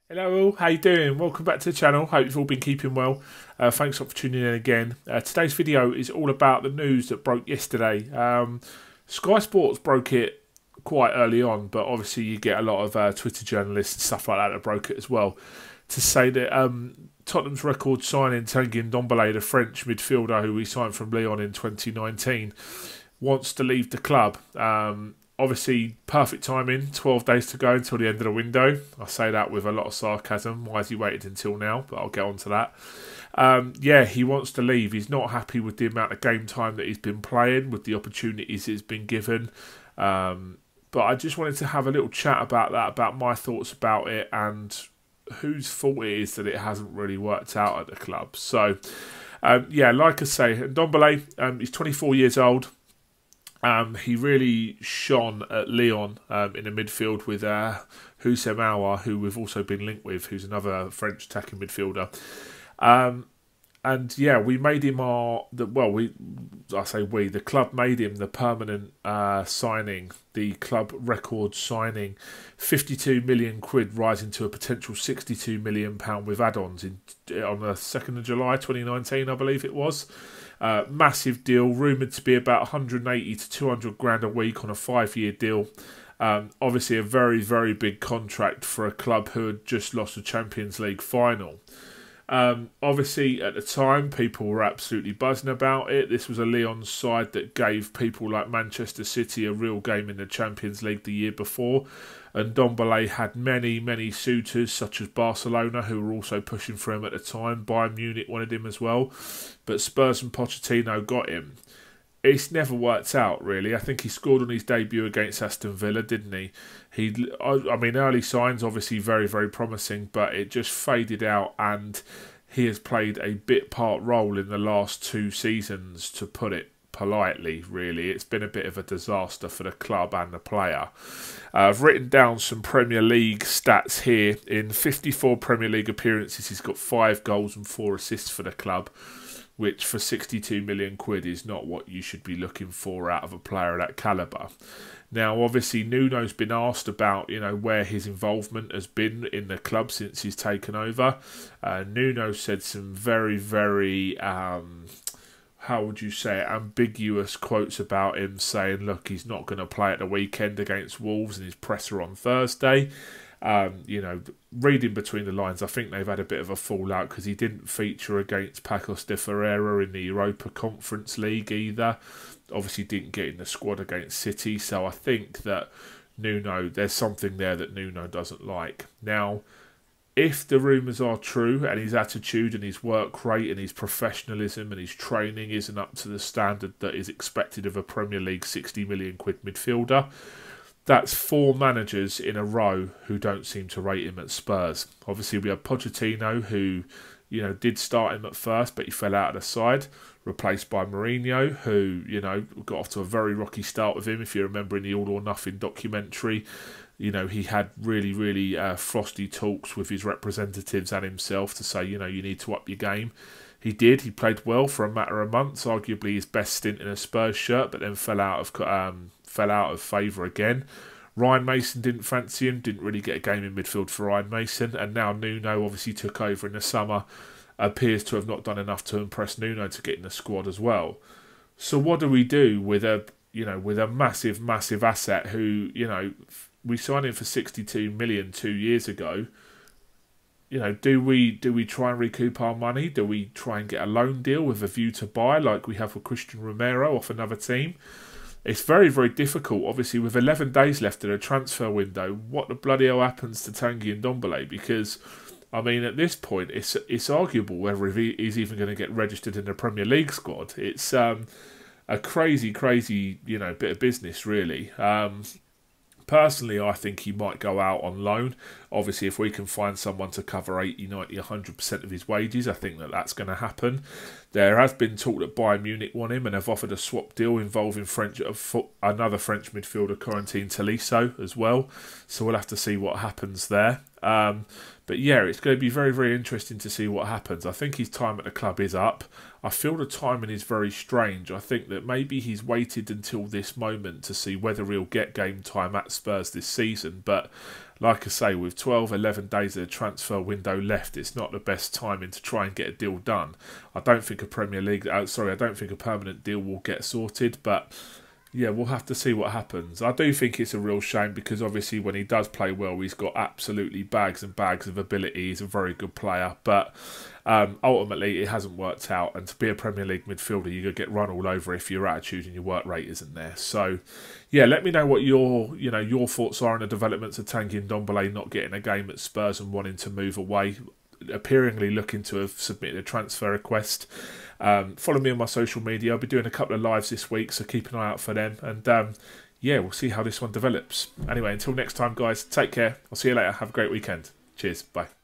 Hello all, how you doing? Welcome back to the channel. Hope you've all been keeping well. Thanks for tuning in again. Today's video is all about the news that broke yesterday. Sky Sports broke it quite early on, but obviously you get a lot of Twitter journalists and stuff like that broke it as well. To say that Tottenham's record signing Tanguy Ndombele, the French midfielder who we signed from Lyon in 2019, wants to leave the club. Obviously, perfect timing, 12 days to go until the end of the window. I say that with a lot of sarcasm. Why has he waited until now? But I'll get on to that. Yeah, he wants to leave. He's not happy with the amount of game time that he's been playing, with the opportunities he's been given. But I just wanted to have a little chat about that, about my thoughts about it and whose fault it is that it hasn't really worked out at the club. So, yeah, like I say, Ndombele, he's 24 years old. He really shone at Lyon in the midfield with Houssem Aouar, who we've also been linked with, who's another French attacking midfielder. And yeah, we made him the club made him the permanent signing, the club record signing, 52 million quid, rising to a potential 62 million pound with add-ons on the 2nd of July 2019, I believe it was. Massive deal, rumoured to be about 180 to 200 grand a week on a 5-year deal. Obviously a very, very big contract for a club who had just lost the Champions League final. Obviously at the time people were absolutely buzzing about it. This was a Lyon side that gave people like Manchester City a real game in the Champions League the year before. And Ndombele had many, many suitors, such as Barcelona, who were also pushing for him at the time. Bayern Munich wanted him as well. But Spurs and Pochettino got him. It's never worked out, really. I think he scored on his debut against Aston Villa, didn't he? I mean, early signs, obviously very, very promising, but it just faded out, and he has played a bit part role in the last 2 seasons, to put it politely, really. It's been a bit of a disaster for the club and the player. I've written down some Premier League stats here. In 54 Premier League appearances, he's got 5 goals and 4 assists for the club, which for 62 million quid is not what you should be looking for out of a player of that calibre. Now, obviously, Nuno's been asked about, where his involvement has been in the club since he's taken over. Nuno said some very, very, how would you say it, ambiguous quotes about him, saying, look, he's not going to play at the weekend against Wolves and his presser on Thursday. Reading between the lines, I think they've had a bit of a fallout because he didn't feature against Pacos de Ferreira in the Europa Conference League either. Obviously didn't get in the squad against City, so I think that there's something there that Nuno doesn't like. Now, if the rumours are true and his attitude and his work rate and his professionalism and his training isn't up to the standard that is expected of a Premier League 60 million quid midfielder, that's 4 managers in a row who don't seem to rate him at Spurs. Obviously, we have Pochettino, who, did start him at first, but he fell out of the side, replaced by Mourinho, who, got off to a very rocky start with him. If you remember in the All or Nothing documentary, he had really, really frosty talks with his representatives and himself to say, you need to up your game. He did. He played well for a matter of months, arguably his best stint in a Spurs shirt, but then fell out of favour again. Ryan Mason didn't fancy him, didn't really get a game in midfield for Ryan Mason, and now Nuno obviously took over in the summer, appears to have not done enough to impress Nuno to get in the squad as well. So what do we do with a massive, massive asset who, we signed him for 62 million 2 years ago? Do we try and recoup our money? Do we try and get a loan deal with a view to buy, like we have with Christian Romero off another team? It's very, very difficult. Obviously, with 11 days left in a transfer window, what the bloody hell happens to Tanguy Ndombele? Because, I mean, at this point, it's arguable whether he's even going to get registered in the Premier League squad. It's a crazy, crazy, bit of business, really. Personally, I think he might go out on loan. Obviously, if we can find someone to cover 80, 90, 100% of his wages, I think that that's going to happen. There has been talk that Bayern Munich want him and have offered a swap deal involving another French midfielder, Corentin Tolisso, as well. So we'll have to see what happens there. But yeah, it's going to be very, very interesting to see what happens. I think his time at the club is up. I feel the timing is very strange. I think that maybe he's waited until this moment to see whether he'll get game time at Spurs this season. But like I say, with 12, 11 days of the transfer window left, it's not the best timing to try and get a deal done. I don't think a I don't think a permanent deal will get sorted, but yeah, we'll have to see what happens. I do think it's a real shame because obviously when he does play well, he's got absolutely bags and bags of ability. He's a very good player, but ultimately it hasn't worked out. And to be a Premier League midfielder, you're going to get run all over if your attitude and your work rate isn't there. So yeah, let me know what your thoughts are on the developments of Tanguy Ndombele not getting a game at Spurs and wanting to move away, appearingly looking to have submitted a transfer request. Follow me on my social media. I'll be doing a couple of lives this week, so keep an eye out for them. And yeah, we'll see how this one develops. Anyway, until next time, guys, take care. I'll see you later. Have a great weekend. Cheers. Bye.